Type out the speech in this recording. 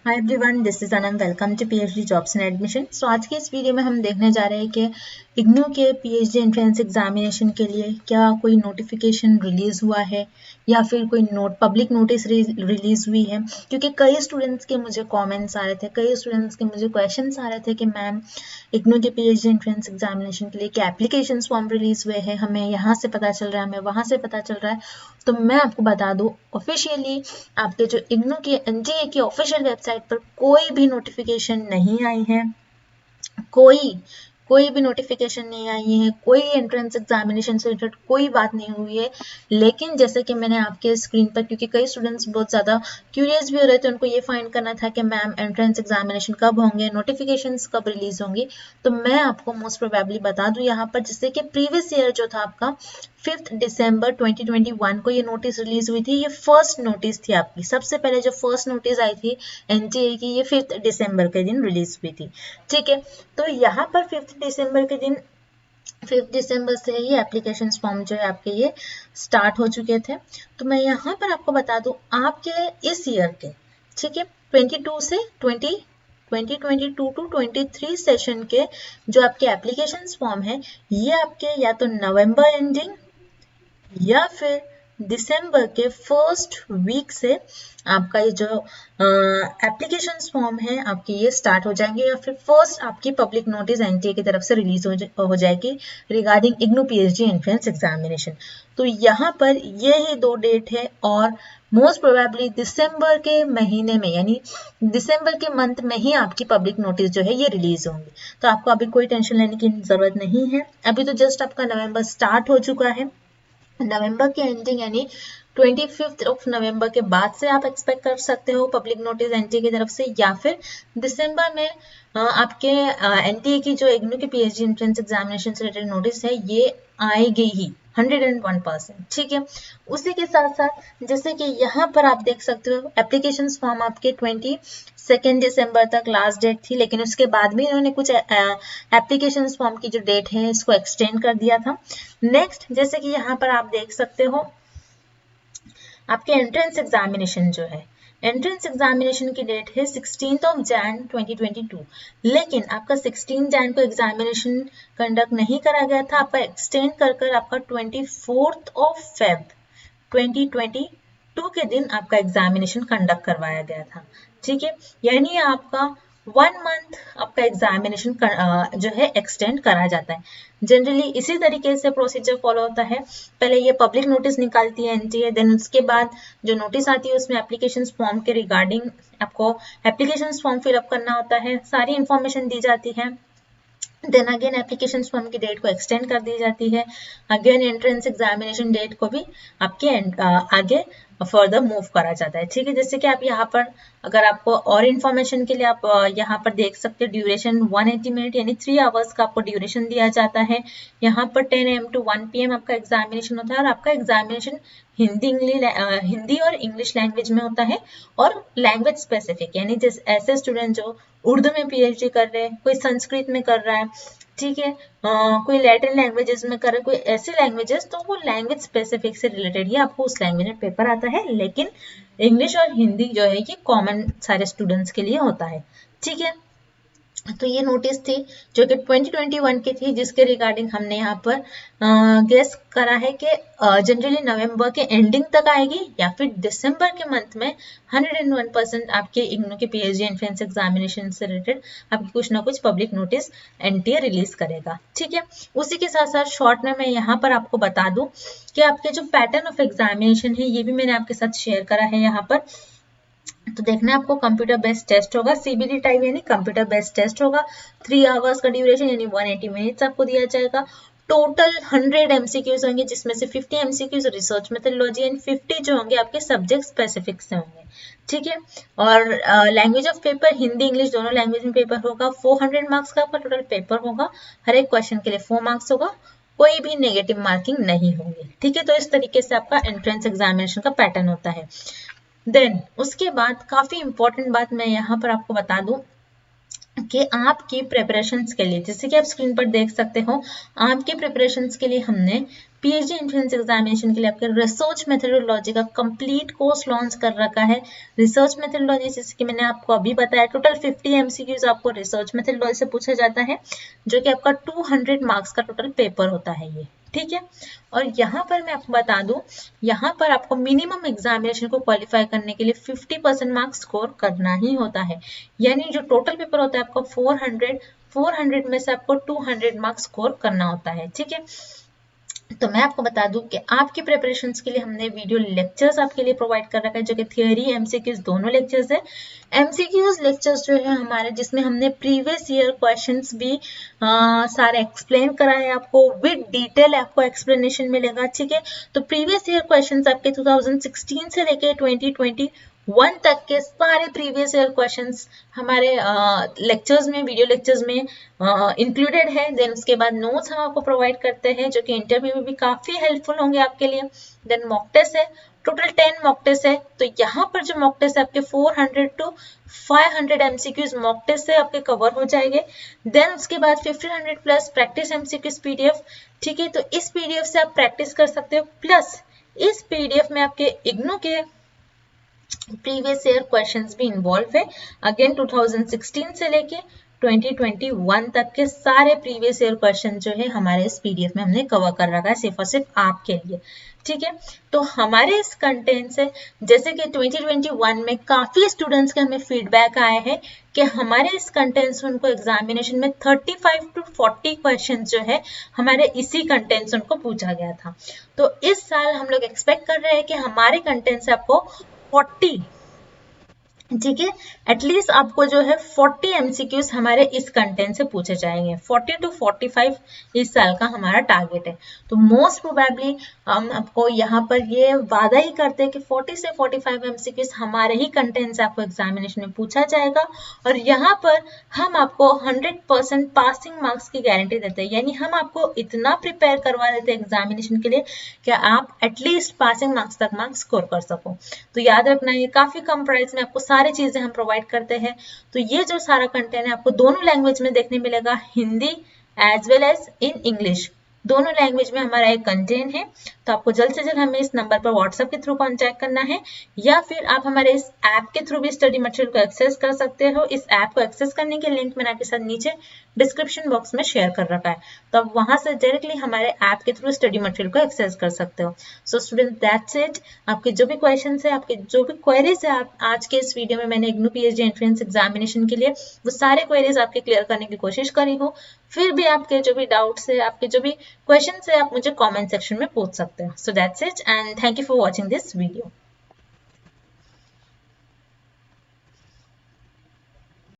Hi everyone, this is Anam. Welcome to PhD jobs and admission. So आज की इस video में हम देखने जा रहे हैं कि इग्नू के पीएचडी एंट्रेंस एग्जामिनेशन के लिए क्या कोई नोटिफिकेशन रिलीज हुआ है या फिर कोई पब्लिक नोटिस रिलीज हुई है। क्योंकि कई स्टूडेंट्स के मुझे कमेंट्स आ रहे थे, कई स्टूडेंट्स के मुझे क्वेश्चंस आ रहे थे कि मैम इग्नू के पीएचडी एंट्रेंस एग्जामिनेशन के लिए क्या एप्लीकेशन फॉर्म रिलीज हुए हैं, हमें यहाँ से पता चल रहा है, हमें वहाँ से पता चल रहा है। तो मैं आपको बता दूँ, ऑफिशियली आपके जो इग्नू के एनटीए की ऑफिशियल वेबसाइट पर कोई भी नोटिफिकेशन नहीं आई है, कोई भी नोटिफिकेशन नहीं आई है, कोई एंट्रेंस एग्जामिनेशन से रिलेटेड कोई बात नहीं हुई है। लेकिन जैसे कि मैंने आपके स्क्रीन पर, क्योंकि कई स्टूडेंट्स बहुत ज़्यादा क्यूरियस भी हो रहे थे, उनको ये फाइंड करना था कि मैम एंट्रेंस एग्जामिनेशन कब होंगे, नोटिफिकेशंस कब रिलीज होंगी। तो मैं आपको मोस्ट प्रोबेबली बता दूं यहाँ पर, जिससे कि प्रीवियस ईयर जो था आपका 5 दिसंबर 2021 को ये नोटिस रिलीज हुई थी। ये फर्स्ट नोटिस थी आपकी, सबसे पहले जो फर्स्ट नोटिस आई थी एनटीए की, ये 5 दिसंबर के दिन रिलीज हुई थी। ठीक है, तो यहाँ पर 5 दिसंबर के दिन 5 दिसंबर से ही एप्लीकेशन फॉर्म जो है आपके ये स्टार्ट हो चुके थे। तो मैं यहाँ पर आपको बता दूं, आपके इस ईयर के, ठीक है, 22 से 2022 टू 23 सेशन के जो आपके एप्लीकेशन फॉर्म है, ये आपके या तो नवंबर एंडिंग या फिर दिसंबर के फर्स्ट वीक से आपका ये जो एप्लीकेशन फॉर्म है आपकी ये स्टार्ट हो जाएंगे, या फिर फर्स्ट आपकी पब्लिक नोटिस एनटीए की तरफ से रिलीज हो जाएगी regarding IGNOU PhD entrance examination. तो यहाँ पर ये ही दो डेट है और मोस्ट प्रोबेबली दिसंबर के महीने में, यानी दिसंबर के मंथ में ही आपकी पब्लिक नोटिस जो है ये रिलीज होंगी। तो आपको अभी कोई टेंशन लेने की जरूरत नहीं है। अभी तो जस्ट आपका नवंबर स्टार्ट हो चुका है। नवंबर के एंडिंग यानी 25 ऑफ नवंबर के बाद से आप एक्सपेक्ट कर सकते हो पब्लिक नोटिस एनटीए की तरफ से, या फिर दिसंबर में आपके एनटीए की जो इग्नू की पीएचडी एंट्रेंस एग्जामिनेशन से रिलेटेड नोटिस है ये आएगी ही 101%। ठीक है, उसी के साथ साथ जैसे कि यहाँ पर आप देख सकते हो एप्लीकेशन फॉर्म आपके 22 दिसंबर तक लास्ट डेट थी, लेकिन उसके बाद भी इन्होंने कुछ एप्लीकेशन फॉर्म की जो डेट है इसको एक्सटेंड कर दिया था। नेक्स्ट, जैसे कि यहाँ पर आप देख सकते हो आपके एंट्रेंस एग्जामिनेशन जो है, एंट्रेंस एग्जामिनेशन की डेट है 16 जैन 2022, लेकिन आपका 16 जैन को एग्जामिनेशन कंडक्ट नहीं करा गया था, आपका एक्सटेंड कर आपका 24 फेब 2022 के दिन आपका एग्जामिनेशन कंडक्ट करवाया गया था। ठीक है, यानी आपका 1 मंथ आपका एग्जामिनेशन जो है एक्सटेंड करा जाता है। जनरली इसी तरीके से प्रोसीजर फॉलो होता है। पहले ये पब्लिक नोटिस निकालती है एनटीए, देन उसके बाद जो नोटिस आती है उसमें एप्लीकेशन फॉर्म के रिगार्डिंग आपको एप्लीकेशन फॉर्म फिलअप करना होता है, सारी इंफॉर्मेशन दी जाती है। देन अगेन एप्लीकेशन फॉर्म की डेट को एक्सटेंड कर दी जाती है। अगेन एंट्रेंस एग्जामिनेशन डेट को भी आपके आगे फर्दर मूव करा जाता है। ठीक है, जैसे कि आप यहाँ पर, अगर आपको और इन्फॉर्मेशन के लिए आप यहाँ पर देख सकते हैं, ड्यूरेशन 180 मिनट यानी 3 आवर्स का आपको ड्यूरेशन दिया जाता है। यहाँ पर 10 AM to 1 PM आपका एग्जामिनेशन होता है, और आपका एग्जामिनेशन हिंदी और इंग्लिश लैंग्वेज में होता है, और लैंग्वेज स्पेसिफिक, यानी जैसे ऐसे स्टूडेंट जो उर्दू में पीएचडी कर रहे हैं, कोई संस्कृत में कर रहा है, ठीक है, कोई लैटिन लैंग्वेजेस में कर रहा है, कोई ऐसी लैंग्वेजेस, तो वो लैंग्वेज स्पेसिफिक से रिलेटेड ही आपको उस लैंग्वेज में पेपर आता है। लेकिन इंग्लिश और हिंदी जो है ये कॉमन सारे स्टूडेंट्स के लिए होता है। ठीक है, तो ये नोटिस थी जो कि 2021 की थी, जिसके रिगार्डिंग हमने यहाँ पर गेस करा है कि जनरली नवंबर के एंडिंग तक आएगी, या फिर दिसंबर के मंथ में 101% आपके इग्नू के पीएचडी एंट्रेंस एग्जामिनेशन से रिलेटेड आपकी कुछ ना कुछ पब्लिक नोटिस एनटीए रिलीज करेगा। ठीक है, उसी के साथ साथ शॉर्ट में मैं यहाँ पर आपको बता दूं कि आपके जो पैटर्न ऑफ एग्जामिनेशन है ये भी मैंने आपके साथ शेयर करा है यहाँ पर। तो देखना आपको कंप्यूटर बेस्ड टेस्ट होगा, सीबीटी टाइप यानी कंप्यूटर बेस्ड टेस्ट होगा, 3 आवर्स का ड्यूरेशन यानी 180 मिनट्स आपको दिया जाएगा। टोटल 100 एमसीक्यूज होंगे, जिसमें से 50 एमसीक्यूज रिसर्च मेथोडोलॉजी एंड 50 जो होंगे आपके सब्जेक्ट स्पेसिफिक से होंगे। ठीक है, और language of paper Hindi English दोनों लैंग्वेज में पेपर होगा। 400 मार्क्स का आपका टोटल पेपर होगा, हर एक क्वेश्चन के लिए 4 मार्क्स होगा, कोई भी नेगेटिव मार्किंग नहीं होगी। ठीक है, तो इस तरीके से आपका एंट्रेंस एग्जामिनेशन का पैटर्न होता है। देन उसके बाद काफी इंपॉर्टेंट बात मैं यहाँ पर आपको बता दूं कि आपकी प्रिपरेशंस के लिए, जैसे कि आप स्क्रीन पर देख सकते हो, आपके प्रिपरेशंस के लिए हमने पीएचडी एंट्रेंस एग्जामिनेशन के लिए आपके रिसर्च मेथोडोलॉजी का कंप्लीट कोर्स लॉन्च कर रखा है। रिसर्च मेथोडोलॉजी जैसे कि मैंने आपको अभी बताया, टोटल 50 एमसीक्यूज आपको रिसर्च मेथोडोलॉजी से पूछा जाता है, जो कि आपका 200 मार्क्स का टोटल पेपर होता है ये, ठीक है। और यहाँ पर मैं आपको बता दूं, यहाँ पर आपको मिनिमम एग्जामिनेशन को क्वालिफाई करने के लिए 50% मार्क्स स्कोर करना ही होता है। यानी जो टोटल पेपर होता है आपका 400 में से आपको 200 मार्क्स स्कोर करना होता है, ठीक है। तो मैं आपको बता दूं कि आपकी प्रिपरेशंस के लिए हमने वीडियो लेक्चर्स आपके लिए प्रोवाइड कर रखा है, जो कि थियरी एमसीक्यूज दोनों लेक्चर्स है। एमसीक्यूज लेक्चर्स जो है हमारे, जिसमें हमने प्रीवियस ईयर क्वेश्चंस भी सारे एक्सप्लेन करा है, आपको विद डिटेल आपको एक्सप्लेनेशन मिलेगा, ठीक है। तो प्रीवियस ईयर क्वेश्चंस आपके 2016 से लेके 2021 तक के सारे प्रीवियस ईयर क्वेश्चंस हमारे लेक्चर्स में, वीडियो लेक्चर्स में इंक्लूडेड है। देन उसके बाद नोट्स हम आपको प्रोवाइड करते हैं, जो कि इंटरव्यू में भी काफी हेल्पफुल होंगे आपके लिए। देन मॉक टेस्ट है, टोटल 10 मॉक टेस्ट है। तो यहाँ पर जो मॉक टेस्ट है आपके 400 to 500 एमसीक्यूज मॉक टेस्ट से आपके कवर हो जाएंगे। देन उसके बाद 1500 प्लस प्रैक्टिस एमसीक्यूज पीडीएफ, ठीक है। तो इस पीडीएफ से आप प्रैक्टिस कर सकते हो, प्लस इस पीडीएफ में आपके इग्नू के प्रीवियस ईयर क्वेश्चंस भी इन्वॉल्व है। अगेन 2016 से लेके 2021 तक के सारे प्रीवियस ईयर क्वेश्चन जो है हमारे इस पीडीएफ में हमने कवर कर रखा है, सिर्फ और सिर्फ आपके लिए, ठीक है। तो हमारे इस कंटेंट से, जैसे कि 2021 में काफी स्टूडेंट्स के हमें फीडबैक आए हैं कि हमारे इस कंटेंट से उनको एग्जामिनेशन में 35 to 40 क्वेश्चन जो है हमारे इसी कंटेंट से उनको पूछा गया था। तो इस साल हम लोग एक्सपेक्ट कर रहे हैं कि हमारे कंटेंट से आपको 40, ठीक है, एटलीस्ट आपको जो है 40 एमसीक्यूज हमारे इस कंटेंट से पूछे जाएंगे। 40 to 45 इस साल का हमारा टारगेट है। तो मोस्ट प्रोबेबली हम आपको यहाँ पर ये वादा ही करते हैं कि 40 से 45 एमसीक्यूज हमारे ही कंटेंट से आपको एग्जामिनेशन में पूछा जाएगा। और यहाँ पर हम आपको 100% पासिंग मार्क्स की गारंटी देते हैं, यानी हम आपको इतना प्रिपेयर करवा देते हैं एग्जामिनेशन के लिए कि आप एटलीस्ट पासिंग मार्क्स तक मार्क्स स्कोर कर सको। तो याद रखना, ये काफी कम प्राइस में आपको सारी चीजें हम प्रोवाइड करते हैं। तो ये जो सारा कंटेंट है आपको दोनों लैंग्वेज में देखने मिलेगा, Hindi as well as in English, दोनों लैंग्वेज में हमारा एक कंटेंट है। तो आपको जल्द से जल्द हमें इस नंबर पर व्हाट्सएप के थ्रू कांटेक्ट करना है, या फिर आप हमारे इस ऐप के थ्रू भी स्टडी मटेरियल को एक्सेस कर सकते हो। इस ऐप को एक्सेस करने के लिंक मैंने आपके साथ नीचे डिस्क्रिप्शन बॉक्स में शेयर कर रखा है, तो आप वहां से डायरेक्टली हमारे ऐप के थ्रू स्टडी मटेरियल को एक्सेस कर सकते हो। So student, that's it. आपके जो भी क्वेश्चन है, आपके जो भी क्वेरीज है, आप आज के इस वीडियो में मैंने इग्नू पीएचडी एंट्रेंस एग्जामिनेशन के लिए वो सारे क्वेरीज आपके क्लियर करने की कोशिश करी हूँ। फिर भी आपके जो भी डाउट्स है, आपके जो भी क्वेश्चन है, आप मुझे कॉमेंट सेक्शन में पूछ सकते हो। So that's it, and thank you for watching this video.